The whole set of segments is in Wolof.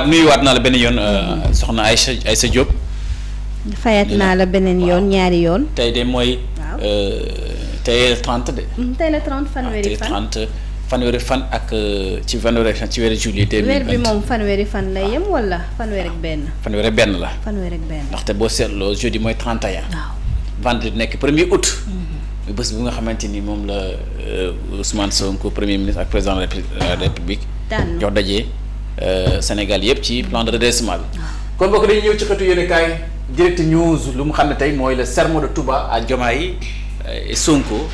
nuyuwaat naa la benn yoon soxna Aïssa Diop. fayat naa la beneen yoon ñaari yoon. tey de mooy. tey la 30 de. tey la 30 fanweeri fan fanweeri fan ak ci weeru juillet. weer bi moom fanweeri fan lay yem wala fanweer ak benn. fanweer ak benn la. fanweer ak benn ndaxte boo seetloo jeudi mooy 31. waaw vendredi nekk 1er août. muy bés bi nga xamante ni moom la Ousmane Sonko premier ministre ak président de la République. jox daje Sénégal yëpp ci plan de redressement bi. kon bokk dañuy ñëw ci xëtu yéenekaay Direct News lu mu xam ne tey mooy le sermon de Touba à Diomaye et Sonko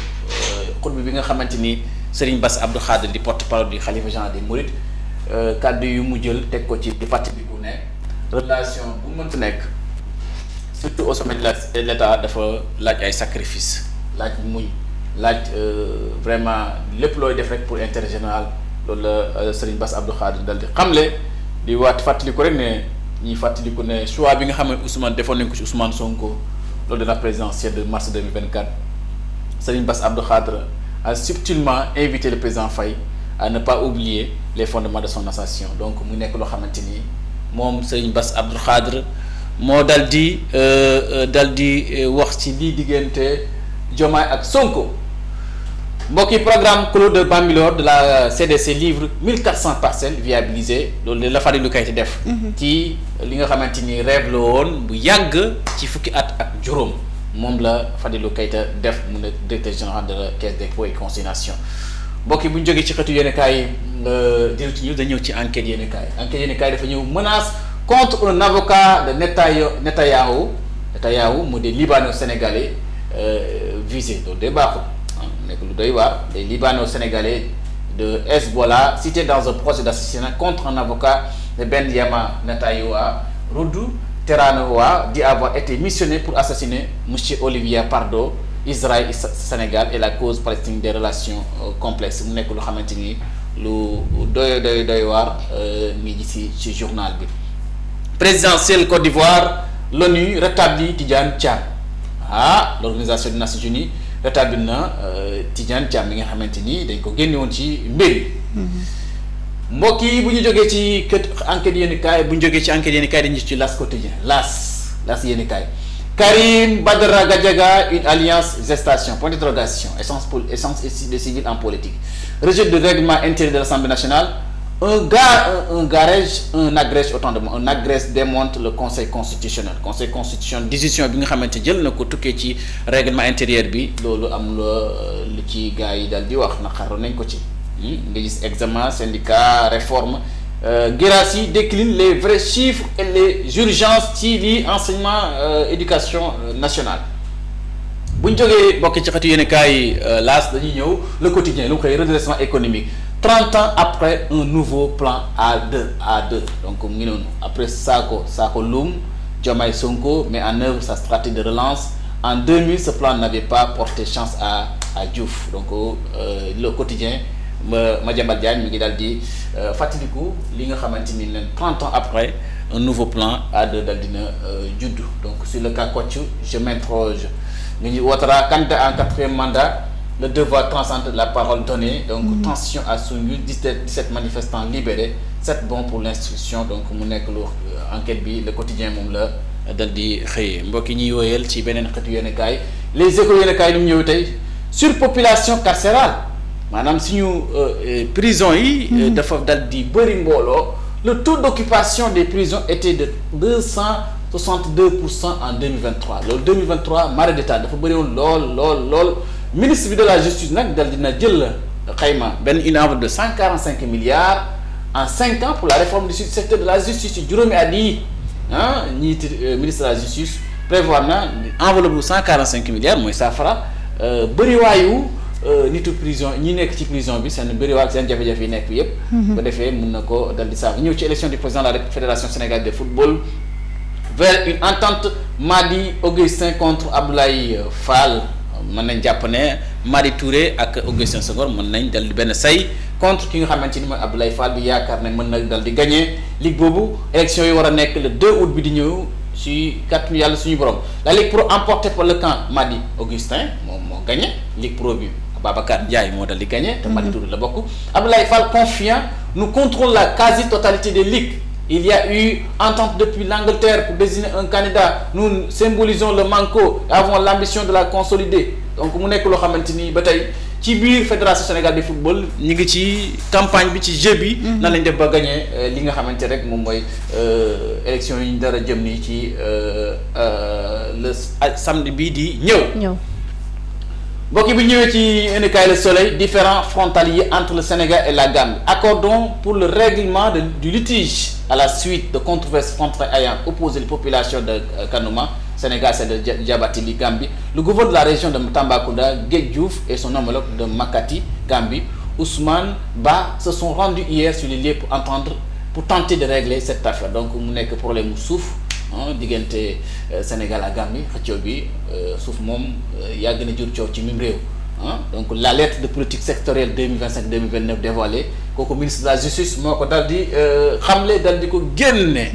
xutba bi nga xamante ni Serigne Bass Abdou Khadre di porte-parole du khalife général des Mourides kàddu yu mu jël teg ko ci di fàttali bu ne relation bu mënti nekk surtout au sommet de l'État dafa laaj ay sacrifice laaj muñ laaj vraiment lépp looy def rek pour intérêt général loolu la Serigne Bass Abdou Khadre dal di xamle di waat fàttaliku rek ne ñuy fàttaliku ne choix bi nga xam ne Ousmane defoon nañ ko ci Ousmane Sonko lors de la présidentielle de mars 2024 Serigne Bass Abdou Khadre a subtilement invité le président Faye à ne pas oublier les fondements de son association donc mu nekk loo xamante ni moom Serigne Bass Abdou Khadre moo dal di wax ci lii diggante Diomaye ak Sonko mbokki programme clos de Bambilor de la CDC livre 1400 parcelles viabilisées loolu de la Fadilou Keïta def ci li nga xamante ni rêve la woon bu yàgg ci fukki at ak juróom moom la Fadilou Keïta def mu ne directeur général de la caisse des dépôts et consignation mbokki bu ñu jógee ci xëtu yéenekaay Direct News dañu ñëw ci enquête yéenekaay dafa ñëw menace contre un avocat de Netanyahou mu des Libano-Sénégalais visé loolu day baaxul nekk lu doy waar des Libano-Sénégalais de Hezbollah cités dans un procès d'assassinat contre un avocat de Benyamin Netanyahou Roudou Teranoa dit avoir été missionné pour assassiner monsieur Olivier Pardo Israël et Sénégal et la cause palestinienne des relations complexes mu nekk lu xamante ni lu doy waar mi ngi ci journal bi. Présidentielle Côte d'Ivoire l'ONU rétablit Tidiane Thiam l'Organisation des Nations Unies rétabli na Tidiane Thiam mi nga xamante ni dañ ko génne woon ci mbir mbokk yi bu ñu jógee ci enquête yéenekaay dañu ci L'As quotidien L'As yéenekaay Karim Badara Gadiaga une alliance gestation point d'interrogation essence des civils en politique rejet de règlement intérieur de l'Assemblée nationale un agrège autant de mots un agrège démonte le conseil constitutionnel décision bi nga xamante jël na ko tukkee ci règlement intérieur bi loolu am lu ci gars yi daal di wax naqaroon nañ ko ci nga gis examen syndicat réforme Guirassy décline les vrais chiffres et les urgences ci lii enseignement éducation nationale bu ñu jógee bokk ci xëtu yéenekaay L'As dañuy ñëw le quotidien lu mu xëy redressement économique 30 ans après un nouveau plan A2 donc mu ngi noonu après Sakho Loum Diomaye Sonko met en œuvre sa stratégie de relance en 2000 ce plan n'avait pas porté chance à Diouf donc le quotidien Madiambal Diagne mi ngi daal di fàttaliku li nga xamante ni leen 30 ans après un nouveau plan A2 daal dina judd donc sur le cas Kocc je m'interroge ñu ngi Ouattara candidat en 4e mandat le devoir transcende la parole donnée donc tension à Soumbédioune 17 manifestants libérés 7 bons pour l'instruction donc mu nekk lu enquête bi le quotidien moom la dal di xëyee mbokk yi ñuy woyal ci beneen xeetu yéenekaay les échos yéenekaay lu mu ñëw tey surpopulation carcérale maanaam suñu prison yi dafa dal di bëri mbooloo le taux d'occupation des prisons était de 262% en 2023 loolu 2023 marée d'état dafa bëri woon lool ministre bi de la justice nag dal dina jël xayma une enveloppe de 145 milliards en 5 ans pour la réforme du secteur de la justice ci juróomi at yi ministre de la justice prévoir na enveloppe bu 145 milliards mooy saafara bëriwaayu nitu prison ñi nekk ci prison bi seen bëriwaay seen jafe-jafe yi nekk yépp ba defee mën na ko dal di saafara ñëw ci élection du président de la fédération sénégalaise de football vers une entente Madi Augustin contre Abdoulaye Fall mën nañ jàpp ne Madi Touré ak Augustin Senghor mën nañ dal di benn say contre ki nga xamante ni mooy Abdoulaye Fall bi yaakaar ne mën na dal di gagner ligue boobu élection yi war a nekk le 2 août bi di ñëw ci kàttanu yàlla suñu borom la ligue pro emportée par le camp Madi Augustin moom moo gagné ligue pro bi Babacar Ndiaye moo dal di gagné te Madi Touré la bokk Abdoulaye Fall confiant nous contrôlons la quasi-totalité des ligues il y a eu entente depuis l'Angleterre pour désigner un candidat. Nous symbolisons le manko et avons l'ambition de la consolider. Donc mu nekk loo xamante ni ba tey ci biir fédération Sénégal de football ñu ngi ci campagne bi ci jeu bi. nan lañ def ba gagné li nga xamante rek moom mooy élection yi ñu dara jëm nii ci le samedi bii di ñëw. mbokk bi ñëwee ci indikaay Le Soleil différents frontaliers entre le Sénégal et la Gambie accordons pour le règlement du litige à la suite de controverses frontalières ayant opposé les populations de Kanouma Sénégal c'est de Diabattili Gambie le gouverneur de la région de Tambacounda Guèye Diouf et son homologue de Makati Gambie Ousmane Ba se sont rendus hier sur les lieux pour tenter de régler cette affaire donc mu nekk problème mu suuf diggante Sénégal ak Gambie xëccoo bi suuf moom yàgg na jur coow ci mim réew donc la lettre de politique sectorielle 2025-2029 dévoilée kooku ministre de la justice moo ko dal di xamle dal di ko génne.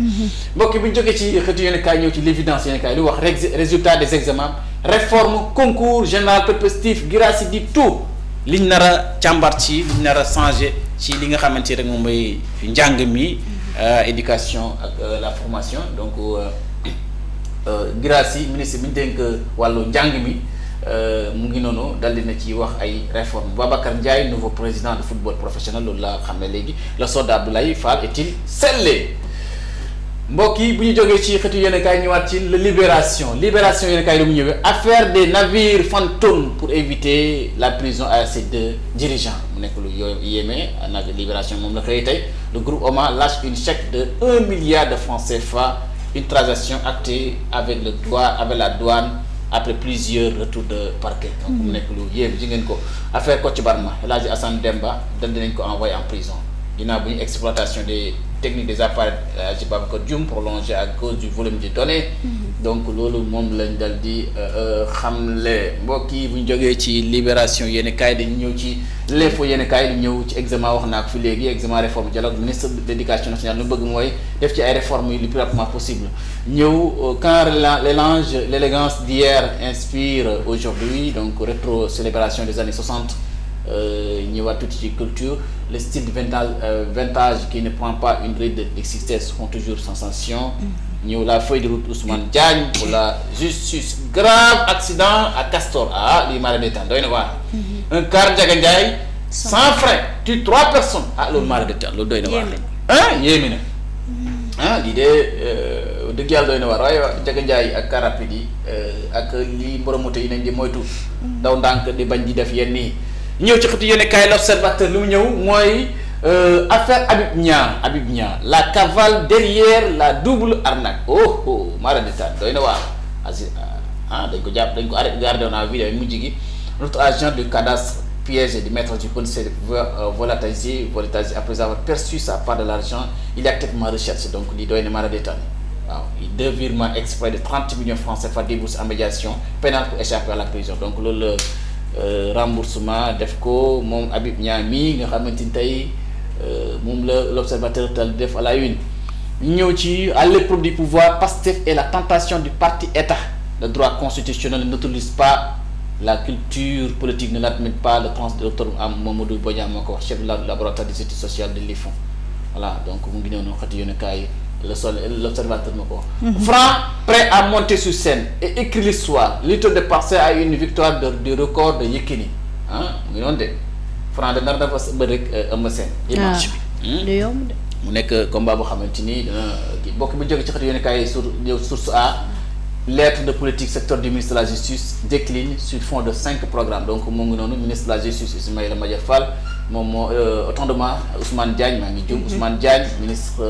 mbokk bi ñu jógee ci xëtu yéen kaay ñëw ci l'évidence yéen kaay lu wax résultat des examens réforme concours général perspective Guirassy di tout liñ nar a càmbar ci liñ nar a changé ci li nga xamante rek moom mooy njàng mi. Éducation ak la formation donc Guirassy ministre bi ñu dénk wàllu njàng mi mu ngi noonu dal dina ci wax ay réformes Babacar Ndiaye nouveau président de football professionnel loolu la xam ne léegi le soldat Abdoulaye Fall est-il scellé mbokk yi bu ñu jógee ci xëtu yéen kaay ñëwaat ci la libération yéen kaay lu mu ñëwee affaire des navires fantômes pour éviter la prison à ces deux dirigeants mu nekk lu yéeme nag libération moom la xëy tey le groupe Oma lâche une chèque de 1 milliard de francs CFA une transaction actée avec la douane après plusieurs retours de parquet donc mu nekk lu yéeme ji ngeen ko affaire Kocc Barma El Hadji Assane Demba dal dinañ ko envoyé en prison ginnaaw bu ñu exploitation des techniques des appareils Hadji Babacar Dioum prolongé à cause du volume de données donc loolu moom lañ dal di xamle mbokk yi bu ñu jógee ci libération yéen kaay dañu ñëw ci l'info yéen kaay dañu ñëw ci examen wax naa ko fi léegi examen réforme dialogue ministre de l'éducation nationale lu bëgg mooy def ci ay réformes yu le plus rapidement possible ñëw quand l'élégance d'hier inspire aujourd'hui donc rétro célébration des années 60 ñëwaat tuuti ci culture le style de vintage qui ne prend pas une ride d'existence font toujours sensation ñëw la feuille de route Ousmane Diagne pour la justice grave accident à Castor lii maa la détaan doy na waar un car Ndiaga Ndiaye sans frein tue 3 personnes loolu maa la détaan loolu doy na waar yéemi na lii de dëgg yàlla doy na waar waaye Ndiaga Ndiaye ak car rapide yi ak lii borom moto yi nañ di moytu daw ndànk di bañ di def yenn nii ñëw ci xëtu yéen kaay l'observateur lu mu ñëw mooy affaire Habib Niang la cavale derrière la double arnaque mara détaan doy na waar dañ ko jàpp dañ ko arrêté gardé à vue mujj gi notre agent du cadastre piégé du maître du policier volatilisé après avoir perçu sa part de l'argent il est activement recherché donc lii doy na mara détaan waaw 2 virements exprès de 30 millions francs CFA déboursés en médiation pénale pour échapper à la prison donc loolu remboursement def ko moom Habib Niang mi nga xamante ni tey moom la l'observateur tal def à la une ñëw ci à l'épreuve du pouvoir Pastef et la tentation du parti État le droit constitutionnel n'autorise pas la culture politique ne l'admet pas le docteur Mamadou Bodian moo ko wax chef de laboratoire des études sociales de l'IFON voilà donc mu ngi noonu xati yéen kaay l'observateur moo ko wax Franc prêt à monter sur scène et écrire l'histoire lutteur de Parcelles a eu une victoire du record de Yékini mu ngi noonu de Franc de nar dafa bëri rek Eumeu Sène dimanche bi mu nekk combat boo xamante ni dana bokk bi jóge ci xëtu yéen kaay source A lettre de politique secteur du ministre de la justice décline sur fond de 5 programmes donc mu ngi noonu ministre de la justice Ismaïla Madior Fall moom moo autonnement Ousmane Diagne maa ngi jum Ousmane Diagne ministre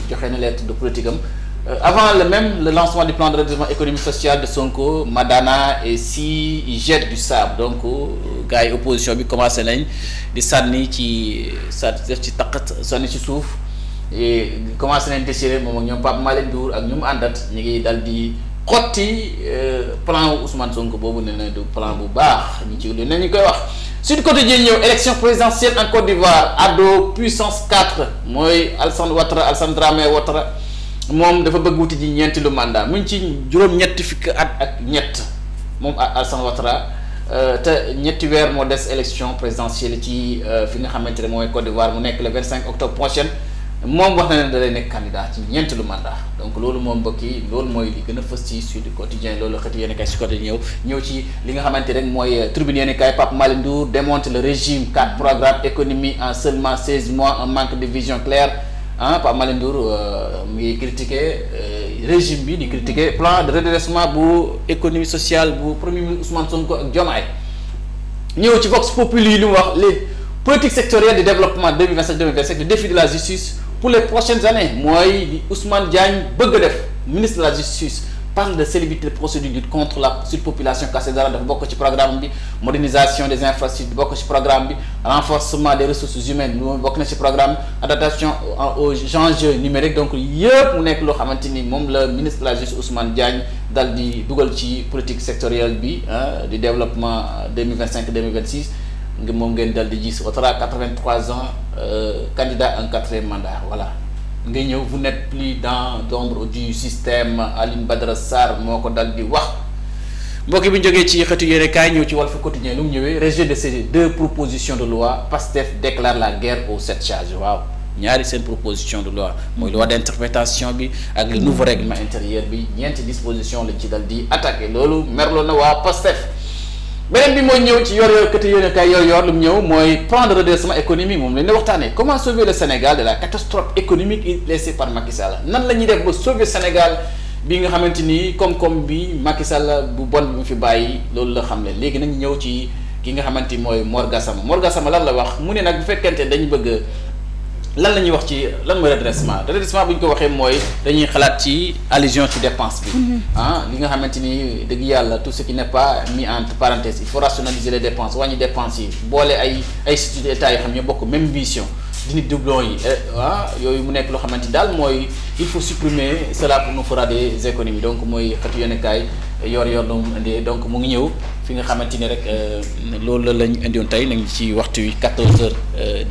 joxe na lettre de politique am avant le lancement du plan de redressement économique social de Sonko Madana et si il jette du sable donc gars yi opposition bi commencé nañ di sànni ci def ci taqat sànni ci suuf et commencé nañ déchiré moom ak ñoom Pape Malick Ndour ak ñu mu àndat ñu ngi dal di xotti plan Ousmane Sonko boobu nee na du plan bu baax ñu ci lu ne ñu koy wax Sud Quotidien ñëw élection présidentielle en Côte d'Ivoire ado puissance 4 mooy Alassane Dramé Ouattara moom dafa bëgg wuti ji ñeenti lu mandat mu ngi ci juróom-ñetti fukki at ak ñett moom Alassane Ouattara te ñetti weer moo des élection présidentielle ci fi nga xamante ne mooy Côte d'Ivoire mu nekk le 25 octobre prochain moom wax na ne da lay nekk candidat ci ñeenteelu mandat donc loolu moom mbokk yi loolu mooy li gën a fës ci Sud Quotidien loolu xëti yéen kay si côté ñëw ci li nga xamante rek mooy tribune yéen kay Pape Malick Ndour démonte le régime 4 programmes économie en seulement 16 mois un manque de vision claire Pape Malick Ndour mu ngi critiqué régime bi di critiqué plan de redressement bu économie sociale bu premier ministre Ousmane Sonko ak Diomaye ñëw ci Vox Populi yi li mu wax les politiques sectorielles de développement 2025-2027 le défi de la justice pour les prochaines années mooy di Ousmane Diagne bëgg a def ministre de la justice parle de célérité de procédure de lutte contre la surpopulation carcérale dafa bokk ci programme bi modernisation des infrastructures bokk ci programme bi renforcement des ressources humaines lu bokk na ci programme adaptation aux enjeux numériques donc yëpp mu nekk loo xamante ni moom la ministre de la justice Ousmane Diagne dal di dugal ci politique sectorielle bi du développement 2025-2026 moom ngeen dal di gis Ouattara 83 ans candidat un 4e mandat voilà nga ñëw vous n'êtes plus dans l'ombre du système Aline Badara Sarr moo ko dal di wax mbokk bi ñu jógee ci xëtu yéene kaay ñëw ci Walf Quotidien lu mu ñëwee rejet de ces 2 propositions de loi Pastef déclare la guerre aux 7 charges waaw ñaari seen proposition de loi mooy loi d'interprétation bi ak le nouveau règlement intérieur bi ñeenti disposition lañ ci dal di attaqué loolu merloo na waa Pastef beneen bi mooy ñëw ci yor këte yéen kay yor lu mu ñëw mooy plan de redressement économique moom lañ la waxtaanee comment sauver le Sénégal de la catastrophe économique laissée par Macky Sall nan la ñuy def ba sauver Sénégal bi nga xamante ni koom-koom bi Macky Sall bu bon bi mu fi bàyyi loolu la xam ne léegi nañ ñëw ci ki nga xamante ni mooy Mor Gassama lan la wax mu ne nag bu fekkente dañu bëgg lan la ñuy wax ci lan mooy redressement bu ñu ko waxee mooy dañuy xalaat ci allusion ci dépense bi li nga xamante ni dëgg yàlla tout ce qui n'est pas mis entre parenthèses il faut rationaliser les dépenses wàññi dépenses yi boole ay instituts d'état yoo xam ne bokk même mission dindi doublon yi yooyu mu nekk loo xamante daal mooy il faut supprimer cela pour nous fera des économies donc mooy xëtu yenn kaay yor la mu indee donc mu ngi ñëw fi nga xamante ni rek loolu la ñu indiwoon tey nañ ci waxtu wi 14h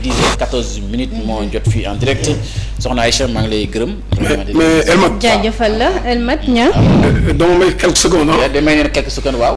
10h 14 minutes moo jot fii en direct soxna Aïcha maa ngi lay gërëm. mais Elmat jaajëfal la Elmat ña. dama may quelques secondes damay neen quelques secondes waaw.